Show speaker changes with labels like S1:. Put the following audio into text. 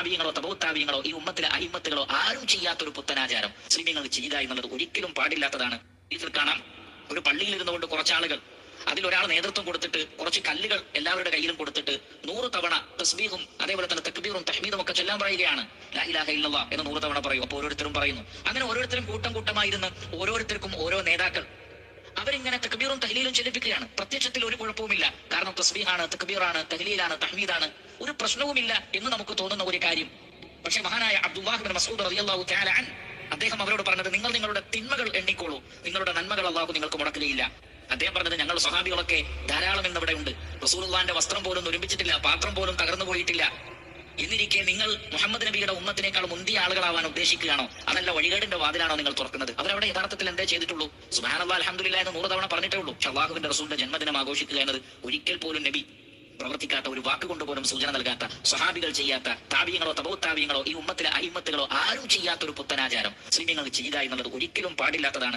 S1: താബിയങ്ങളോ തബൗത്താബിയങ്ങളോ ഈ ഉമ്മത്തിലെ അഹിമ്മത്തുകളോ ആരും ചെയ്യാത്തൊരു പുത്തനാചാരം മുസ്ലിമീങ്ങൾ ചെയ്യുക എന്നുള്ളത് ഒരിക്കലും പാടില്ലാത്തതാണ്. ഇതിൽ കാണാം, ഒരു പള്ളിയിൽ ഇരുന്നുകൊണ്ട് കുറച്ചാളുകൾ, അതിലൊരാൾ നേതൃത്വം കൊടുത്തിട്ട് കുറച്ച് കല്ലുകൾ എല്ലാവരുടെ കയ്യിലും കൊടുത്തിട്ട് 100 തവണ തസ്ബീഹും അതേപോലെ തന്നെ തക്ബീറും തഹ്മീദും ഒക്കെ ചൊല്ലാൻ പറയുകയാണ്. ലാ ഇലാഹ ഇല്ലല്ലാഹ് എന്ന് 100 തവണ പറയും. അപ്പോൾ ഓരോരുത്തരും പറയുന്നു. അങ്ങനെ ഓരോരുത്തരും കൂട്ടം കൂട്ടമായിരുന്ന് ഓരോരുത്തർക്കും ഓരോ നേതാക്കൾ അവരിങ്ങനെ തക്ബീറും തഹ്ലീലും ചൊല്ലിപ്പിക്കുകയാണ്. പ്രത്യക്ഷത്തിൽ ഒരു കുഴപ്പവുമില്ല, കാരണം തസ്ബീഹാണ്, തക്ബീറാണ്, തഹ്ലീലാണ്, തഹ്മീദാണ്, ഒരു പ്രശ്നവുമില്ല എന്ന് നമുക്ക് തോന്നുന്ന ഒരു കാര്യം. പക്ഷെ മഹാനായ അബ്ദുല്ലാഹ് ഇബ്നു മസ്ഊദ് റളിയല്ലാഹു തആല അൻ അദ്ദേഹം അവരോട് പറഞ്ഞത്, നിങ്ങൾ നിങ്ങളുടെ തിന്മകൾ എണ്ണിക്കോളൂ, നിങ്ങളുടെ നന്മകൾ അല്ലാഹു നിങ്ങൾക്ക് മുടക്കുകയില്ല. അദ്ദേഹം പറഞ്ഞത്, ഞങ്ങൾ സ്വഹാബികളൊക്കെ ധാരാളം ഇന്നിവിടെ ഉണ്ട്. റസൂലുള്ളാഹിന്റെ വസ്ത്രം പോലും ഒരുമിച്ചിട്ടില്ല, പാത്രം പോലും തകർന്നു പോയിട്ടില്ല. എന്നിരിക്കെ നിങ്ങൾ മുഹമ്മദ് നബിയുടെ ഉമ്മത്തിനേക്കാൾ മുന്തിയ ആളുകളാവാൻ ഉദ്ദേശിക്കുകയാണോ? അതല്ല വഴികേടിന്റെ വാതിലാണോ നിങ്ങൾ തുറക്കുന്നത്? അവരവിടെ യഥാർത്ഥത്തിൽ എന്തേ ചെയ്തിട്ടുള്ളൂ? സുബ്ഹാനല്ലാഹ് അൽഹംദുലില്ലാഹ് എന്ന് 100 തവണ പറഞ്ഞിട്ടേ ഉള്ളൂ. അല്ലാഹുവിന്റെ റസൂലിന്റെ ജന്മദിനം ആഘോഷിക്കുക എന്നത് ഒരിക്കൽ പോലും നബി പ്രവർത്തിക്കാത്ത, ഒരു വാക്കുകൊണ്ട് പോലും സൂചന നൽകാത്ത, സ്വഹാബികൾ ചെയ്യാത്ത, താബിയങ്ങളോ തബൗത്താബിയങ്ങളോ ഈ ഉമ്മത്തിലെ അഹിമ്മത്തുകളോ ആരും ചെയ്യാത്തൊരു പുത്തനാചാരം മുസ്ലിമീങ്ങൾ ചെയ്യുക എന്നുള്ളത് ഒരിക്കലും പാടില്ലാത്തതാണ്.